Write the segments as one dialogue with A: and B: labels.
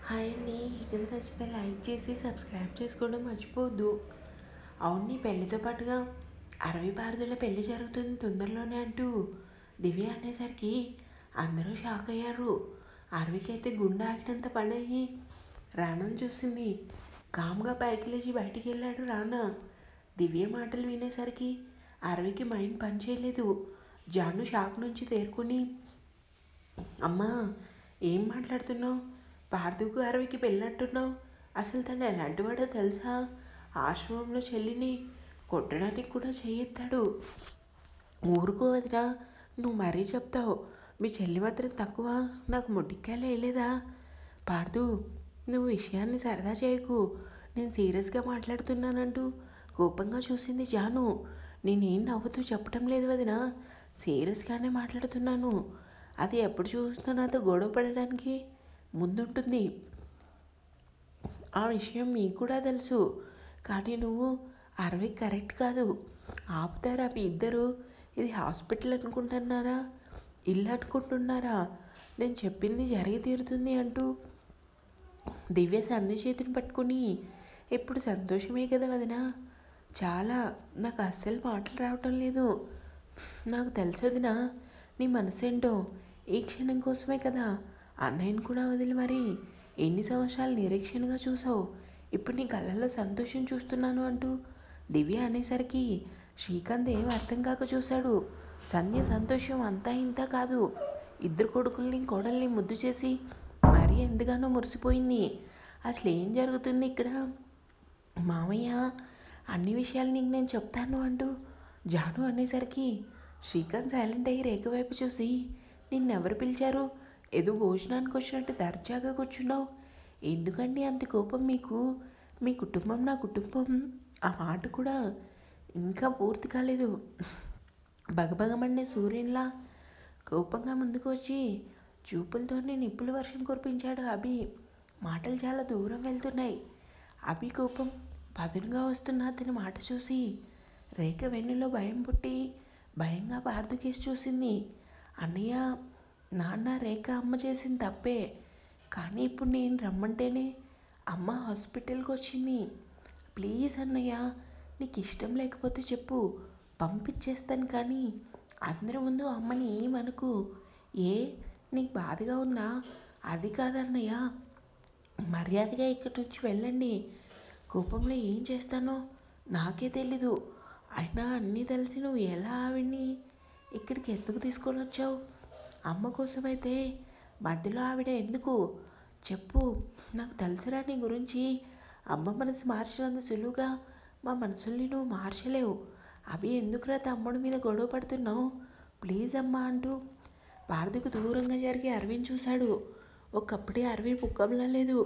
A: Hi అండి. ఈ కథ నచ్చితే లైక్ చేసి సబ్స్క్రైబ్ చేసుకోవడం మర్చిపోవద్దు. అవును, నీ పెళ్ళితో పాటుగా అరవి పారదుల పెళ్లి జరుగుతుంది తొందరలోనే అంటూ దివ్య అనేసరికి అందరూ షాక్ అయ్యారు. అరవికైతే గుండె ఆగినంత పని అయ్యి రానాను చూసింది. కామ్గా పైకి లేచి బయటికి వెళ్ళాడు రానా. దివ్య మాటలు వినేసరికి అరవికి మైండ్ పని చేయలేదు. జాను షాక్ నుంచి తేరుకుని, అమ్మా, ఏం మాట్లాడుతున్నావు? పార్థుకు అరవికి పెళ్ళినట్టున్నావు. అసలు తను ఎలాంటివాడో తెలుసా? ఆశ్రమంలో చెల్లిని కొట్టడానికి కూడా చేయెత్తాడు. ఊరుకో వదినా, నువ్వు మరీ చెప్తావు. మీ చెల్లి మాత్రం తక్కువ, నాకు మొట్టికాయలు వేయలేదా? పార్థు, నువ్వు విషయాన్ని సరదా చేయకు. నేను సీరియస్గా మాట్లాడుతున్నానంటూ కోపంగా చూసింది జాను. నేనేం నవ్వుతూ చెప్పటం లేదు వదినా, సీరియస్గానే మాట్లాడుతున్నాను. అది ఎప్పుడు చూసినా నాతో గొడవ పడడానికి ముందుంటుంది. ఆ విషయం మీకు కూడా తెలుసు. కానీ నువ్వు అరవై కరెక్ట్ కాదు. ఆపుతారా మీ ఇద్దరు? ఇది హాస్పిటల్ అనుకుంటున్నారా, ఇల్లు అనుకుంటున్నారా? నేను చెప్పింది జరిగి తీరుతుంది అంటూ దివ్య సంధి చేతిని పట్టుకుని, ఇప్పుడు సంతోషమే కదా వదినా? చాలా, నాకు అస్సలు మాటలు రావటం లేదు. నాకు తెలుసు వదినా నీ మనసేంటో. ఈ క్షణం కోసమే కదా అన్నయ్యని కూడా వదిలి మరి ఎన్ని సంవత్సరాలు నిరీక్షణగా చూసావు. ఇప్పుడు నీ కళ్ళల్లో సంతోషం చూస్తున్నాను అంటూ దివ్య అనేసరికి శ్రీకాంత్ ఏం అర్థం కాక చూశాడు. సంధ్య సంతోషం అంతా ఇంత కాదు. ఇద్దరు కొడుకుల్ని కోడల్ని ముద్దు చేసి మరీ ఎంతగానో మురిసిపోయింది. అసలు ఏం జరుగుతుంది ఇక్కడ? మామయ్య, అన్ని విషయాలు నీకు నేను చెప్తాను అంటూ జాను అనేసరికి శ్రీకాంత్ సైలెంట్ అయ్యి రేఖ వైపు చూసి, నిన్నెవరు పిలిచారు? ఏదో భోజనానికి వచ్చినట్టు దర్జాగా కూర్చున్నావు. ఎందుకండి అంత కోపం మీకు? మీ కుటుంబం నా కుటుంబం, ఆ మాట కూడా ఇంకా పూర్తి కాలేదు. బగబగమనే సూర్యునిలా కోపంగా ముందుకు వచ్చి చూపులతోనే నిప్పుల వర్షం కురిపించాడు అభి. మాటలు చాలా దూరం వెళ్తున్నాయి. అభి కోపం పదునుగా వస్తున్న అతని మాట చూసి రేఖ వెన్నులో భయం పుట్టి భయంగా పార్థుకేసి చూసింది. అన్నయ్య, నాన్న, రేఖ అమ్మ చేసింది తప్పే. కానీ ఇప్పుడు నేను రమ్మంటేనే అమ్మ హాస్పిటల్కి వచ్చింది. ప్లీజ్ అన్నయ్య, నీకు ఇష్టం లేకపోతే చెప్పు, పంపించేస్తాను. కానీ అందరి ముందు అమ్మని ఏమనుకు. ఏ, నీకు బాధగా ఉందా? అది కాదన్నయ్య, మర్యాదగా ఇక్కడి నుంచి వెళ్ళండి. కోపంలో ఏం చేస్తానో నాకే తెలీదు. అయినా అన్నీ తెలిసి నువ్వు ఎలా ఆవిడ్ని ఇక్కడికి ఎందుకు తీసుకొని వచ్చావు? అమ్మ కోసమైతే మధ్యలో ఆవిడ ఎందుకు చెప్పు? నాకు తెలుసురా నీ గురించి. అమ్మ మనసు మార్చినంత సులువుగా మా మనసుల్ని నువ్వు మార్చలేవు. అవి ఎందుకురా తమ్ముడి మీద గొడవ పడుతున్నావు? ప్లీజ్ అమ్మా అంటూ పార్థకు దూరంగా జరిగి అరవింద్ చూశాడు. ఒకప్పుడే అరవింద్ ముఖంలా లేదు.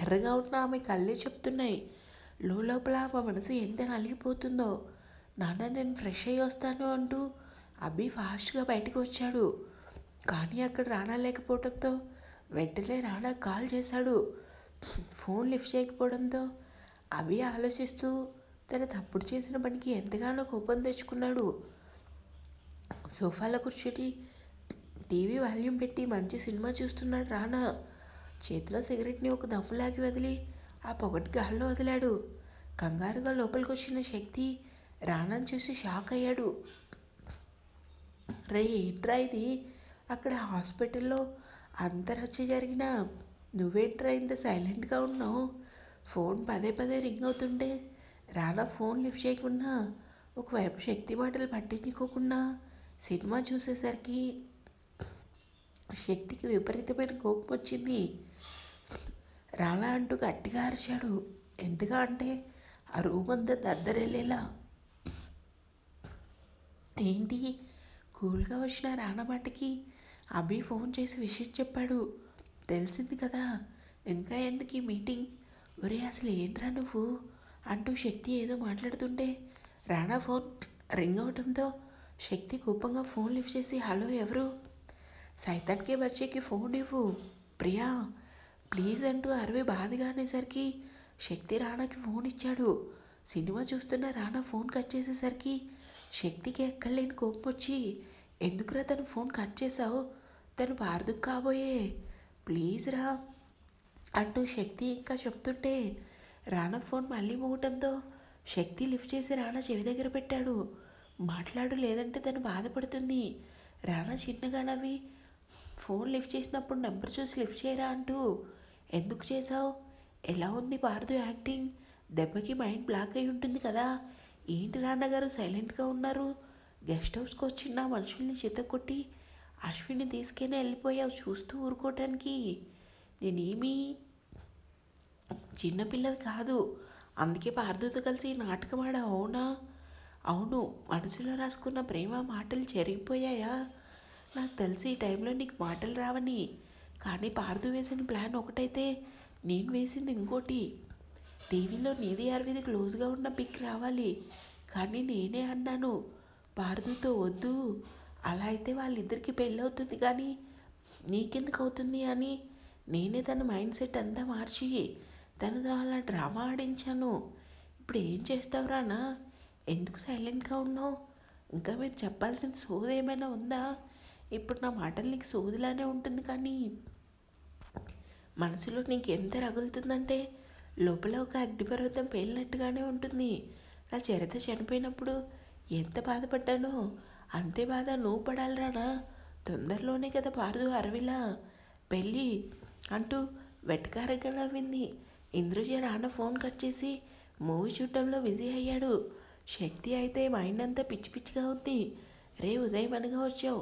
A: ఎర్రగా ఉన్న ఆమె కళ్ళే చెప్తున్నాయి లోపల ఆమె మనసు ఎంత నలిగిపోతుందో. నాన్న, నేను ఫ్రెష్ అయ్యి వస్తాను అంటూ అభి ఫాస్ట్గా బయటకు వచ్చాడు. కానీ అక్కడ రానా లేకపోవడంతో వెంటనే రానా కాల్ చేశాడు. ఫోన్ లిఫ్ట్ చేయకపోవడంతో అభి ఆలోచిస్తూ తన తప్పుడు చేసిన పనికి ఎంతగానో కోపం తెచ్చుకున్నాడు. సోఫాలో కూర్చొని టీవీ వాల్యూమ్ పెట్టి మంచి సినిమా చూస్తున్నాడు రానా. చేతిలో సిగరెట్ని ఒక దమ్ములాగి వదిలి ఆ పొగటి గాల్లో వదిలాడు. కంగారుగా లోపలికి వచ్చిన శక్తి రానాని చూసి షాక్ అయ్యాడు. రే, ఏంట్రా ఇది? అక్కడ హాస్పిటల్లో అంత రచ్చ జరిగినా నువ్వేంట్రా ఇంత సైలెంట్గా ఉన్నావు? ఫోన్ పదే పదే రింగ్ అవుతుంటే రానా ఫోన్ లిఫ్ట్ చేయకుండా, ఒకవైపు శక్తి మాటలు పట్టించుకోకుండా సినిమా చూసేసరికి శక్తికి విపరీతమైన కోపం వచ్చింది. రానా అంటూ గట్టిగా అరిచాడు. ఎంతగా అంటే ఆ రూమ్ అంతా దద్దరెళ్ళేలా. ఏంటి? కూల్గా వచ్చిన రానా మాటకి అభి ఫోన్ చేసి విషయం చెప్పాడు. తెలిసింది కదా, ఇంకా ఎందుకు ఈ మీటింగ్? ఒరే, అసలు ఏంట్రా నువ్వు అంటూ శక్తి ఏదో మాట్లాడుతుంటే రానా ఫోన్ రింగ్ అవడంతో శక్తి కోపంగా ఫోన్ లిఫ్ట్ చేసి, హలో, ఎవరు? సైతాన్కే బచ్చేకి ఫోన్ ఇవ్వు ప్రియా, ప్లీజ్ అంటూ అరవై బాధగా అనేసరికి శక్తి రానాకి ఫోన్ ఇచ్చాడు. సినిమా చూస్తున్న రానా ఫోన్ కట్ చేసేసరికి శక్తికి ఎక్కడలేని కోపం వచ్చి, ఎందుకురా తను ఫోన్ కట్ చేసావు? తను పార్దుకు కాబోయే, ప్లీజ్ రా, అంటూ శక్తి ఇంకా చెప్తుంటే రానా ఫోన్ మళ్ళీ మోగటంతో శక్తి లిఫ్ట్ చేసి రానా చెవి దగ్గర పెట్టాడు. మాట్లాడు, లేదంటే తను బాధపడుతుంది. రానా చిన్నగా నవ్వి ఫోన్ లిఫ్ట్ చేసినప్పుడు నెంబర్ చూసి లిఫ్ట్ చేయరా అంటూ, ఎందుకు చేసావు? ఎలా ఉంది పార్దు యాక్టింగ్? దెబ్బకి మైండ్ బ్లాక్ అయి ఉంటుంది కదా. ఏంటి నాన్నగారు సైలెంట్గా ఉన్నారు? గెస్ట్ హౌస్కి వచ్చిన మనుషుల్ని చితకొట్టి అశ్విని తీసుకెళ్ళి వెళ్ళిపోయావు చూస్తూ ఊరుకోవటానికి. నేనేమీ చిన్నపిల్లవి కాదు, అందుకే పార్దుతో కలిసి నాటకం ఆడా. అవునా? అవును. మనసులో రాసుకున్న ప్రేమ మాటలు చెరిగిపోయాయా? నాకు తెలిసి ఈ టైంలో నీకు మాటలు రావని. కానీ పార్దు వేసిన ప్లాన్ ఒకటైతే నేను వేసింది ఇంకోటి. టీవీలో నీది అరవిది క్లోజ్గా ఉన్న పిక్ రావాలి. కానీ నేనే అన్నాను పార్దుతో వద్దు, అలా అయితే వాళ్ళిద్దరికీ పెళ్ళి అవుతుంది కానీ నీకెందుకు అవుతుంది అని. నేనే తన మైండ్ సెట్ అంతా మార్చి తనతో అలా డ్రామా ఆడించాను. ఇప్పుడు ఏం చేస్తావు రానా? ఎందుకు సైలెంట్గా ఉన్నావు? ఇంకా మీరు చెప్పాల్సిన సోది ఏమైనా ఉందా? ఇప్పుడు నా మాటలు నీకు సోదిలానే ఉంటుంది కానీ మనసులో నీకు ఎంత రగులుతుందంటే లోపల ఒక అగ్నిపర్వతం పేలినట్టుగానే ఉంటుంది. నా చరిత చనిపోయినప్పుడు ఎంత బాధపడ్డానో అంతే బాధ నువ్వు పడాలి రానా. తొందరలోనే కదా పార్దు అరవిలా పెళ్ళి అంటూ వెటకారంగా నవ్వింది. ఇంద్రజ రానా ఫోన్ కట్ చేసి మూవీ చూడటంలో బిజీ అయ్యాడు. శక్తి అయితే మైండ్ అంతా పిచ్చి పిచ్చిగా ఉంది. రే ఉదయం అనగా వచ్చావు,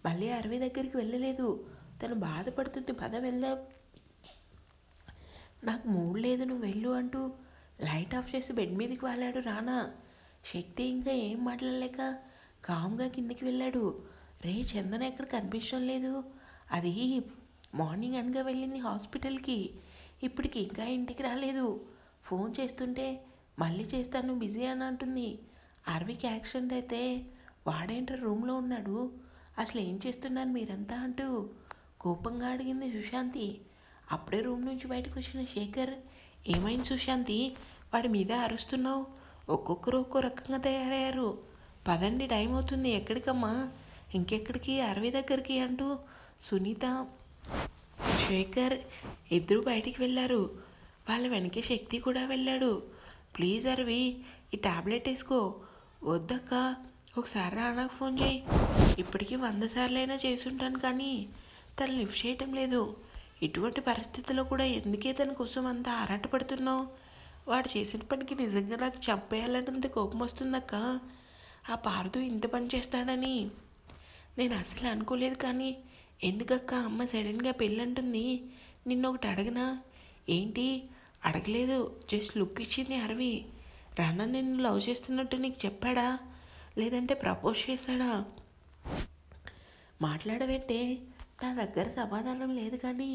A: మళ్ళీ అరవి దగ్గరికి వెళ్ళలేదు. తను బాధపడుతుంది, పద వెళ్దాం. నాకు మూడ్ లేదు, నువ్వు వెళ్ళు అంటూ లైట్ ఆఫ్ చేసి బెడ్ మీదకి వాలాడు రానా. శక్తి ఇంకా ఏం మాట్లాడలేక కామ్గా కిందికి వెళ్ళాడు. రే చందన ఎక్కడ కనిపించడం లేదు. అది మార్నింగ్ అనగా వెళ్ళింది హాస్పిటల్కి, ఇప్పటికి ఇంకా ఇంటికి రాలేదు. ఫోన్ చేస్తుంటే మళ్ళీ చేస్తాను బిజీ అని అంటుంది. అరవికి యాక్సిడెంట్ అయితే వాడేంట్రా రూమ్లో ఉన్నాడు, అసలు ఏం చేస్తున్నారు మీరంతా అంటూ కోపంగా అడిగింది సుశాంతి. అప్పుడే రూమ్ నుంచి బయటకు వచ్చిన శేఖర్, ఏమైంది సుశాంతి, వాడి మీద అరుస్తున్నావు? ఒక్కొక్కరు ఒక్కో రకంగా తయారయ్యారు. పదండి, టైం అవుతుంది. ఎక్కడికమ్మా? ఇంకెక్కడికి? అరవి దగ్గరికి అంటూ సునీత, శేఖర్ ఇద్దరు బయటికి వెళ్ళారు. వాళ్ళ వెనకే శక్తి కూడా వెళ్ళాడు. ప్లీజ్ అరవి, ఈ టాబ్లెట్ వేసుకో. వద్దక్క, ఒకసారి రానాకు ఫోన్ చేయి. ఇప్పటికీ 100 సార్లైనా చేసుంటాను కానీ తను లిఫ్ట్ చేయటం లేదు. ఇటువంటి పరిస్థితుల్లో కూడా ఎందుకే తన కోసం అంత ఆరాటపడుతున్నావు? వాడు చేసిన పనికి నిజంగా నాకు చంపేయాలన్నంత కోపం వస్తుందక్క. ఆ పార్దు ఇంత పని చేస్తాడని నేను అసలు అనుకోలేదు. కానీ ఎందుకక్క అమ్మ సడన్గా పెళ్ళంటుంది? నిన్నొకటి అడగనా? ఏంటి? అడగలేదు, జస్ట్ లుక్ ఇచ్చింది అరవి. రానా నిన్ను లవ్ చేస్తున్నట్టు నీకు చెప్పాడా, లేదంటే ప్రపోజ్ చేశాడా? మాట్లాడవేంటే? నా దగ్గర సమాధానం లేదు కానీ.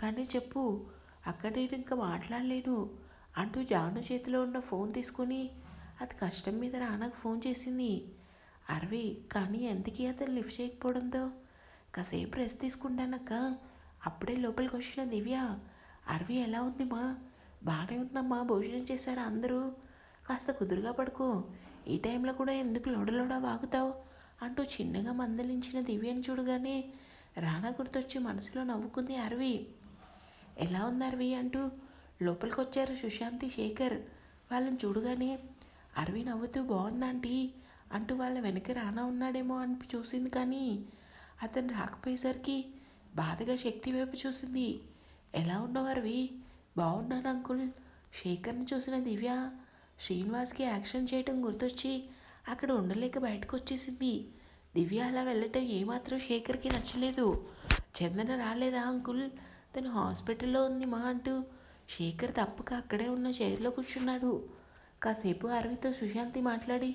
A: కానీ చెప్పు అక్కడ, నేను ఇంకా మాట్లాడలేను అంటూ జాను చేతిలో ఉన్న ఫోన్ తీసుకొని అది కష్టం మీద రానాకు ఫోన్ చేసింది అరవి. కానీ ఎందుకీ అతను లిఫ్ట్ చేయకపోవడంతో కాసేపు రెస్ట్ తీసుకుంటానక్క. అప్పుడే లోపలికి వచ్చిన దివ్య, అరవి ఎలా ఉంది మా? బాగానే ఉందమ్మా, భోజనం చేశారా అందరూ? కాస్త కుదురుగా పడుకో, ఈ టైంలో కూడా ఎందుకు లోడలోడా వాగుతావు అంటూ చిన్నగా మందలించిన దివ్యని చూడగానే రానా గుర్తొచ్చి మనసులో నవ్వుకుంది అరవి. ఎలా ఉంది అరవి అంటూ లోపలికి వచ్చారు సుశాంతి, శేఖర్. వాళ్ళని చూడగానే అరవి నవ్వుతూ బాగుందాంటీ అంటూ వాళ్ళ వెనక రానా ఉన్నాడేమో అని చూసింది. కానీ అతను రాకపోయేసరికి బాధగా శక్తి వైపు చూసింది. ఎలా ఉన్నావు అరవి? బాగున్నాను అంకుల్. శేఖర్ని చూసిన దివ్య శ్రీనివాస్కి యాక్షన్ చేయటం గుర్తొచ్చి అక్కడ ఉండలేక బయటకు వచ్చేసింది. దివ్య అలా వెళ్ళటం ఏమాత్రం శేఖర్కి నచ్చలేదు. చందన రాలేదా అంకుల్? తను హాస్పిటల్లో ఉంది మా అంటూ శేఖర్ తప్పక అక్కడే ఉన్న చైర్లో కూర్చున్నాడు. కాసేపు అరవితో సుశాంతి మాట్లాడి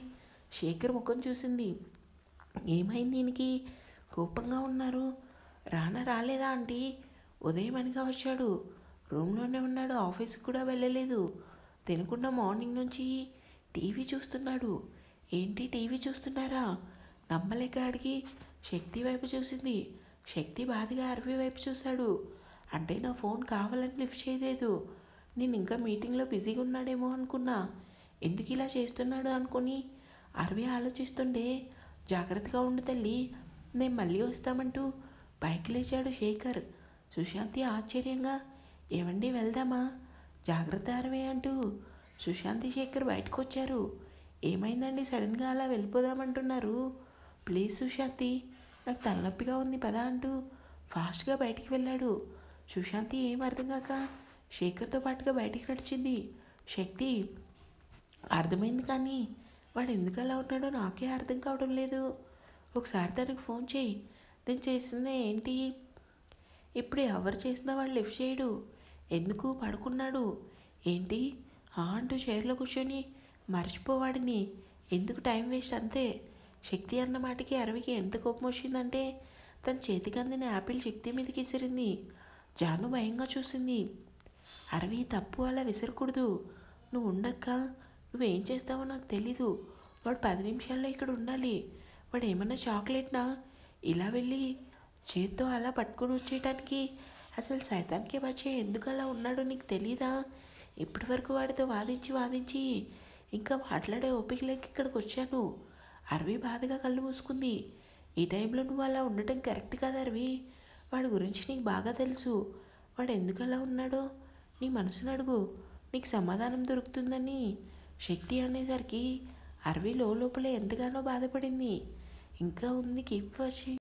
A: శేఖర్ ముఖం చూసింది. ఏమైంది దీనికి కోపంగా ఉన్నారు? రానా రాలేదా ఆంటీ? ఉదయం అనగా వచ్చాడు, రూమ్లోనే ఉన్నాడు, ఆఫీస్కి కూడా వెళ్ళలేదు. తినకుండా మార్నింగ్ నుంచి టీవీ చూస్తున్నాడు. ఏంటి టీవీ చూస్తున్నారా? నమ్మలేక అడిగి శక్తి వైపు చూసింది. శక్తి బాధగా అరవి వైపు చూశాడు. అంటే నా ఫోన్ కావాలని లిఫ్ట్ చేయలేదు. నేను ఇంకా మీటింగ్లో బిజీగా ఉన్నాడేమో అనుకున్నా. ఎందుకు ఇలా చేస్తున్నాడు అనుకుని అరవి ఆలోచిస్తుండే, జాగ్రత్తగా ఉండు తల్లి, నేను మళ్ళీ వస్తామంటూ పైకి లేచాడు శేఖర్. సుశాంతి ఆశ్చర్యంగా, ఏవండి వెళ్దామా, జాగ్రత్త అరవే అంటూ సుశాంతి శేఖర్ బయటకు వచ్చారు. ఏమైందండి సడన్గా అలా వెళ్ళిపోదామంటున్నారు? ప్లీజ్ సుశాంతి, నాకు తలనొప్పిగా ఉంది పదా అంటూ ఫాస్ట్గా బయటికి వెళ్ళాడు. సుశాంతి ఏం అర్థం కాక శేఖర్తో పాటుగా బయటికి నడిచింది. శక్తి అర్థమైంది కానీ వాడు ఎందుకు అలా ఉన్నాడో నాకే అర్థం కావడం లేదు. ఒకసారి తనకు ఫోన్ చేయి. నేను చేసిందే ఏంటి? ఇప్పుడు ఎవరు చేసినా వాడు లిఫ్ట్ చేయడు. ఎందుకు పడుకున్నాడు ఏంటి? అంటూ చైర్లో కూర్చొని మర్చిపోవాడిని. ఎందుకు టైం వేస్ట్ అంతే. శక్తి అన్న మాటకి అరవికి ఎంత కోపం వచ్చిందంటే తన చేతికి అందిన యాపిల్ శక్తి మీదకి విసిరింది. జాను భయంగా చూసింది. అరవి తప్పు అలా విసరకూడదు. నువ్వు ఉండక్క, నువ్వేం చేస్తావో నాకు తెలీదు. వాడు 10 నిమిషాల్లో ఇక్కడ ఉండాలి. వాడు ఏమన్నా చాక్లెట్నా ఇలా వెళ్ళి చేత్తో అలా పట్టుకొని వచ్చేయటానికి? అసలు సైతానికి వచ్చే ఎందుకు అలా ఉన్నాడో నీకు తెలీదా? ఇప్పటి వరకు వాడితో వాదించి ఇంకా మాట్లాడే ఓపిక లేక ఇక్కడికి వచ్చాను. అరవి బాధగా కళ్ళు మూసుకుంది. ఈ టైంలో నువ్వు అలా ఉండటం కరెక్ట్ కాదు అరవి. వాడి గురించి నీకు బాగా తెలుసు. వాడు ఎందుకు అలా ఉన్నాడో నీ మనసును అడుగు, నీకు సమాధానం దొరుకుతుందని శక్తి అనేసరికి అరవి లోపలే ఎంతగానో బాధపడింది. ఇంకా ఉంది కీప్ వాచింగ్.